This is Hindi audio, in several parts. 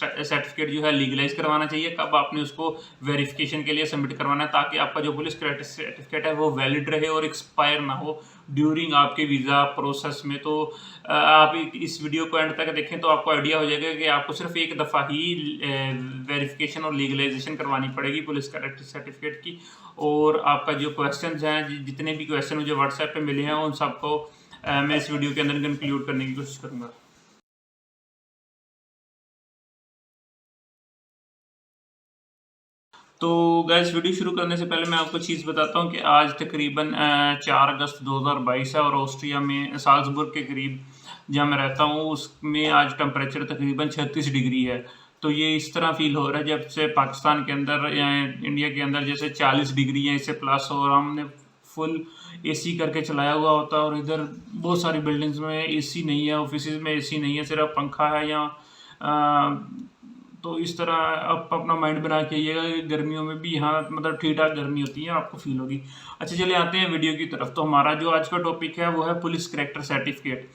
सर्टिफिकेट जो है लीगलाइज करवाना चाहिए, कब आपने उसको वेरिफिकेशन के लिए सबमिट करवाना है, ताकि आपका जो पुलिस करेक्टर सर्टिफिकेट है वो वैलिड रहे और एक्सपायर ना हो ड्यूरिंग आपके वीज़ा प्रोसेस में। तो आप इस वीडियो को एंड तक देखें तो आपको आइडिया हो जाएगा कि आपको सिर्फ एक दफ़ा ही वेरिफिकेशन और लीगलाइजेशन करवानी पड़ेगी पुलिस करेक्टर सर्टिफिकेट की। और आपका जो क्वेश्चन हैं, जितने भी क्वेश्चन मुझे व्हाट्सएप पे मिले हैं, उन सबको मैं इस वीडियो के अंदर कंक्लूड करने की कोशिश करूँगा। तो गाइस, वीडियो शुरू करने से पहले मैं आपको चीज़ बताता हूँ कि आज तकरीबन 4 अगस्त 2022 है और ऑस्ट्रिया में साल्जबुर्ग के करीब जहाँ मैं रहता हूँ उसमें आज टेम्परेचर तकरीबन 36 डिग्री है। तो ये इस तरह फील हो रहा है जब से पाकिस्तान के अंदर या इंडिया के अंदर जैसे 40 डिग्री है इससे प्लस, और हमने फुल एसी करके चलाया हुआ होता है और इधर बहुत सारी बिल्डिंग्स में एसी नहीं है, ऑफिस में एसी नहीं है, सिर्फ पंखा है या तो इस तरह आप अपना माइंड बना के आइएगा कि गर्मियों में भी यहाँ मतलब ठीक ठाक गर्मी होती है, आपको फील होगी। अच्छा, चलिए आते हैं वीडियो की तरफ। तो हमारा जो आज का टॉपिक है वो है पुलिस करेक्टर सर्टिफिकेट।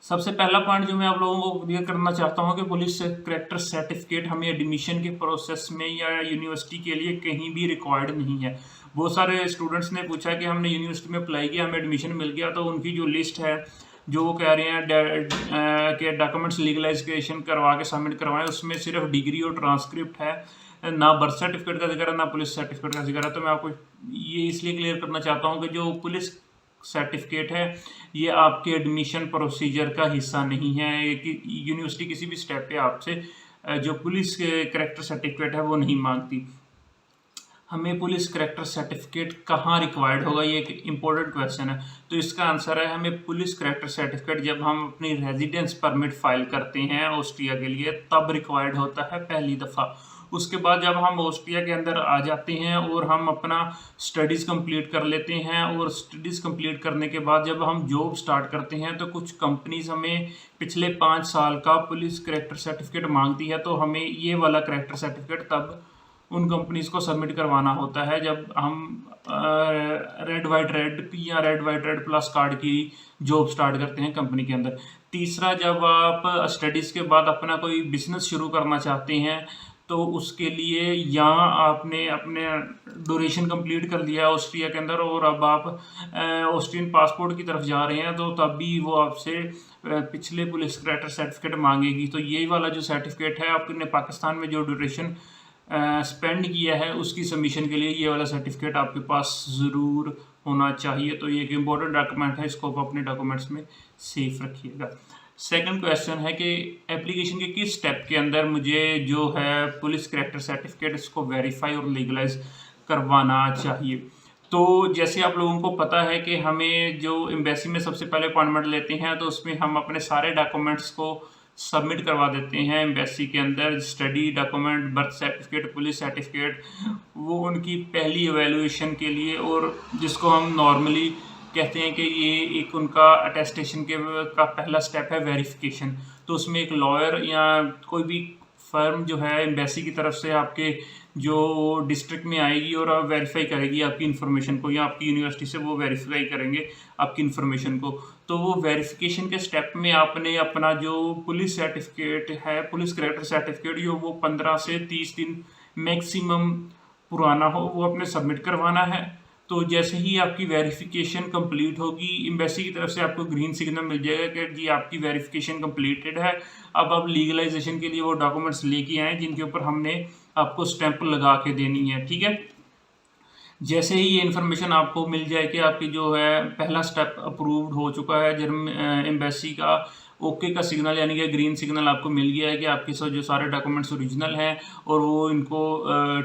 सबसे पहला पॉइंट जो मैं आप लोगों को क्लियर करना चाहता हूँ कि पुलिस करेक्टर सर्टिफिकेट हमें एडमिशन के प्रोसेस में या यूनिवर्सिटी के लिए कहीं भी रिक्वायर्ड नहीं है। बहुत सारे स्टूडेंट्स ने पूछा कि हमने यूनिवर्सिटी में अप्लाई किया, हमें एडमिशन मिल गया, तो उनकी जो लिस्ट है जो वो कह रहे हैं कि डॉक्यूमेंट्स लीगलाइजेशन करवा के सबमिट करवाएं, उसमें सिर्फ डिग्री और ट्रांसक्रिप्ट है, ना बर्थ सर्टिफिकेट का जिक्र है, ना पुलिस सर्टिफिकेट का जिक्र है। तो मैं आपको ये इसलिए क्लियर करना चाहता हूँ कि जो पुलिस सर्टिफिकेट है ये आपके एडमिशन प्रोसीजर का हिस्सा नहीं है। कि यूनिवर्सिटी किसी भी स्टेप पे आपसे जो पुलिस करेक्टर सर्टिफिकेट है वो नहीं मांगती। हमें पुलिस करेक्टर सर्टिफिकेट कहाँ रिक्वायर्ड होगा, ये एक इम्पोर्टेंट क्वेश्चन है। तो इसका आंसर है हमें पुलिस करेक्टर सर्टिफिकेट जब हम अपनी रेजिडेंस परमिट फाइल करते हैं ऑस्ट्रिया के लिए तब रिक्वायर्ड होता है पहली दफ़ा। उसके बाद जब हम ऑस्ट्रिया के अंदर आ जाते हैं और हम अपना स्टडीज़ कंप्लीट कर लेते हैं, और स्टडीज़ कंप्लीट करने के बाद जब हम जॉब स्टार्ट करते हैं तो कुछ कंपनीज हमें पिछले 5 साल का पुलिस करेक्टर सर्टिफिकेट मांगती है। तो हमें ये वाला करेक्टर सर्टिफिकेट तब उन कंपनीज को सबमिट करवाना होता है जब हम रेड वाइट रेड या red white red plus card की जॉब स्टार्ट करते हैं कंपनी के अंदर। तीसरा, जब आप स्टडीज़ के बाद अपना कोई बिजनेस शुरू करना चाहते हैं तो उसके लिए यहाँ आपने अपने ड्यूरेशन कंप्लीट कर लिया है ऑस्ट्रिया के अंदर और अब आप ऑस्ट्रियन पासपोर्ट की तरफ जा रहे हैं, तो तब भी वो आपसे पिछले पुलिस करेक्टर सर्टिफिकेट मांगेगी। तो यही वाला जो सर्टिफिकेट है आपने पाकिस्तान में जो ड्यूरेशन स्पेंड किया है उसकी सबमिशन के लिए ये वाला सर्टिफिकेट आपके पास ज़रूर होना चाहिए। तो ये एक इम्पोर्टेंट डॉक्यूमेंट है, इसको आप अपने डॉक्यूमेंट्स में सेफ रखिएगा। सेकंड क्वेश्चन है कि एप्लीकेशन के किस स्टेप के अंदर मुझे जो है पुलिस करेक्टर सर्टिफिकेट इसको वेरीफाई और लीगलाइज करवाना चाहिए। तो जैसे आप लोगों को पता है कि हमें जो एम्बेसी में सबसे पहले अपॉइंटमेंट लेते हैं तो उसमें हम अपने सारे डॉक्यूमेंट्स को सबमिट करवा देते हैं एम्बेसी के अंदर। Study document, birth certificate, police certificate, वो उनकी पहली एवेल्युएशन के लिए, और जिसको हम नॉर्मली कहते हैं कि ये एक उनका अटेस्टेशन का पहला स्टेप है वेरिफिकेशन। तो उसमें एक लॉयर या कोई भी फर्म जो है एम्बेसी की तरफ से आपके जो डिस्ट्रिक्ट में आएगी और वेरीफाई करेगी आपकी इन्फॉर्मेशन को, या आपकी यूनिवर्सिटी से वो वेरीफाई करेंगे आपकी इन्फॉर्मेशन को। तो वो वेरिफिकेशन के स्टेप में आपने अपना जो पुलिस सर्टिफिकेट है, पुलिस करेक्टर सर्टिफिकेट जो वो 15 से 30 दिन मैक्सिमम पुराना हो वो अपने सबमिट करवाना है। तो जैसे ही आपकी वेरिफिकेशन कंप्लीट होगी एम्बेसी की तरफ से आपको ग्रीन सिग्नल मिल जाएगा कि जी आपकी वेरिफिकेशन कंप्लीटेड है, अब आप लीगलाइजेशन के लिए वो डॉक्यूमेंट्स लेके आएँ जिनके ऊपर हमने आपको स्टैंप लगा के देनी है, ठीक है। जैसे ही ये इन्फॉर्मेशन आपको मिल जाए कि आपकी जो है पहला स्टेप अप्रूव्ड हो चुका है, एम्बेसी का ओके का सिग्नल यानी कि ग्रीन सिग्नल आपको मिल गया है कि आपके जो सारे डॉक्यूमेंट्स ओरिजिनल हैं और वो इनको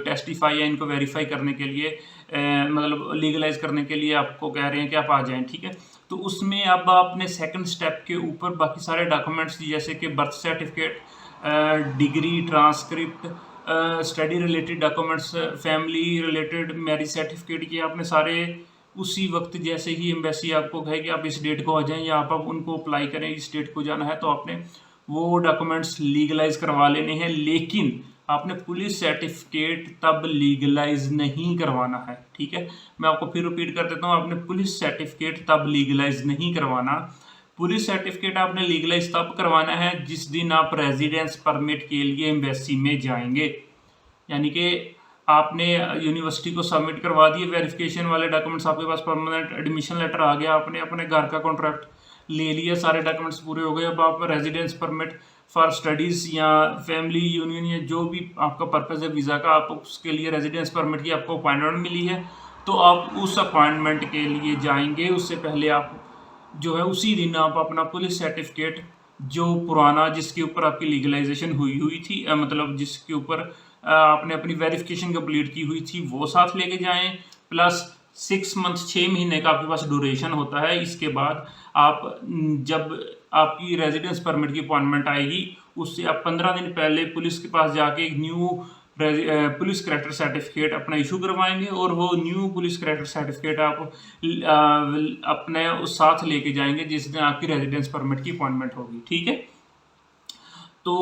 टेस्टिफाई या इनको वेरीफाई करने के लिए मतलब लीगलाइज करने के लिए आपको कह रहे हैं कि आप आ जाएं, ठीक है। तो उसमें अब आपने सेकंड स्टेप के ऊपर बाकी सारे डॉक्यूमेंट्स जैसे कि birth certificate, degree, transcript, study related documents, family related marriage certificate, ये आपने सारे उसी वक्त जैसे ही एम्बेसी आपको कहे कि आप इस डेट को आ जाएं या आप उनको अप्लाई करें इस डेट को जाना है, तो आपने वो डॉक्यूमेंट्स लीगलाइज करवा लेने हैं। लेकिन आपने पुलिस सर्टिफिकेट तब लीगलाइज नहीं करवाना है, ठीक है। मैं आपको फिर रिपीट कर देता हूँ, आपने पुलिस सर्टिफिकेट तब लीगलाइज नहीं करवाना। पुलिस सर्टिफिकेट आपने लीगलाइज तब करवाना है जिस दिन आप रेजिडेंस परमिट के लिए एम्बेसी में जाएंगे, यानी कि आपने यूनिवर्सिटी को सबमिट करवा दिए वेरिफिकेशन वाले डॉक्यूमेंट्स, आपके पास परमानेंट एडमिशन लेटर आ गया, आपने अपने घर का कॉन्ट्रैक्ट ले लिया, सारे डॉक्यूमेंट्स पूरे हो गए, अब आप रेजिडेंस परमिट फॉर स्टडीज़ या फैमिली यूनियन या जो भी आपका पर्पज़ है वीज़ा का, आप उसके लिए रेजिडेंस परमिट की आपको अपॉइंटमेंट मिली है, तो आप उस अपॉइंटमेंट के लिए जाएंगे। उससे पहले आप जो है उसी दिन आप अपना पुलिस सर्टिफिकेट जो पुराना जिसके ऊपर आपकी लीगलाइजेशन हुई थी, मतलब जिसके ऊपर आपने अपनी वेरिफिकेशन कंप्लीट की हुई थी, वो साथ लेके जाएं, प्लस 6 मंथ 6 महीने का आपके पास ड्यूरेशन होता है। इसके बाद आप जब आपकी रेजिडेंस परमिट की अपॉइंटमेंट आएगी उससे आप 15 दिन पहले पुलिस के पास जाके एक न्यू पुलिस करैक्टर सर्टिफिकेट अपना इशू करवाएंगे, और वो न्यू पुलिस करैक्टर सर्टिफिकेट आप अपने उस साथ लेके जाएंगे जिस दिन आपकी रेजिडेंस परमिट की अपॉइंटमेंट होगी। ठीक है, तो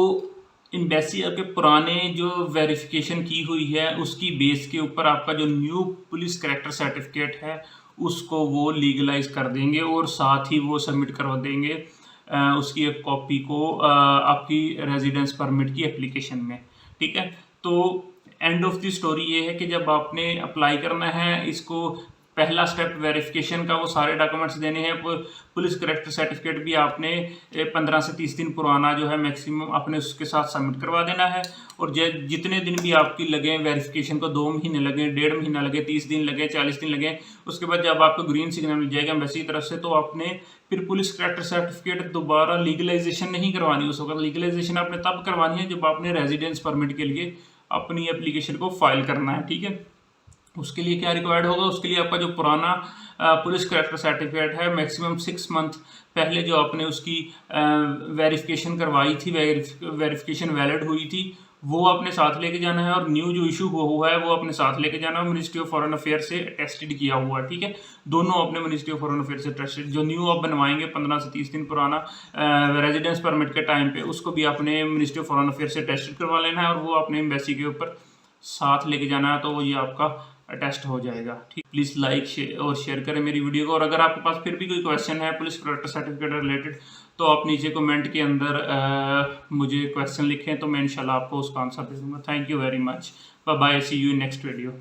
एम्बेसी आपके पुराने जो वेरिफिकेशन की हुई है उसकी बेस के ऊपर आपका जो न्यू पुलिस करैक्टर सर्टिफिकेट है उसको वो लीगलाइज कर देंगे और साथ ही वो सबमिट करवा देंगे उसकी एक कॉपी को आपकी रेजिडेंस परमिट की एप्लीकेशन में। ठीक है, तो एंड ऑफ द स्टोरी ये है कि जब आपने अप्लाई करना है इसको, पहला स्टेप वेरिफिकेशन का, वो सारे डॉक्यूमेंट्स देने हैं, पुलिस करैक्टर सर्टिफिकेट भी आपने 15 से 30 दिन पुराना जो है मैक्सिमम आपने उसके साथ सबमिट करवा देना है, और जितने दिन भी आपकी लगे वेरिफिकेशन को, 2 महीने लगे, 1.5 महीना लगे, 30 दिन लगे, 40 दिन लगे, उसके बाद जब आपको ग्रीन सिग्नल मिल जाएगा एम्बेसी की तरफ से, तो आपने फिर पुलिस करैक्टर सर्टिफिकेट दोबारा लीगलाइजेशन नहीं करवानी। उस वक्त लीगलाइजेशन आपने तब करवानी है जब आपने रेजिडेंस परमिट के लिए अपनी एप्लीकेशन को फाइल करना है। ठीक है, उसके लिए क्या रिक्वायर्ड होगा, उसके लिए आपका जो पुराना पुलिस करैक्टर सर्टिफिकेट है मैक्सिमम 6 मंथ पहले जो आपने उसकी वेरिफिकेशन करवाई थी, वेरिफिकेशन वैलिड हुई थी, वो अपने साथ लेके जाना है, और न्यू जो इशू हुआ है वो अपने साथ लेके जाना है, मिनिस्ट्री ऑफ फॉरेन अफेयर से अटेस्टेड किया हुआ है। ठीक है, दोनों अपने मिनिस्ट्री ऑफ फॉरेन अफेयर से अटेस्टेड, जो न्यू आप बनवाएंगे 15 से 30 दिन पुराना रेजिडेंस परमिट के टाइम पे, उसको भी आपने मिनिस्ट्री ऑफ फॉरेन अफेयर से अटेस्टेड करवा लेना है, और वो अपने एम्बेसी के ऊपर साथ लेके जाना है, तो वो ये आपका अटेस्ट हो जाएगा। ठीक, प्लीज़ लाइक और शेयर करें मेरी वीडियो को, और अगर आपके पास फिर भी कोई क्वेश्चन है पुलिस करैक्टर सर्टिफिकेट रिलेटेड तो आप नीचे कमेंट के अंदर मुझे क्वेश्चन लिखें, तो मैं इंशाल्लाह आपको उसका आंसर दे दूँगा। Thank you very much, bye bye, see you in next video.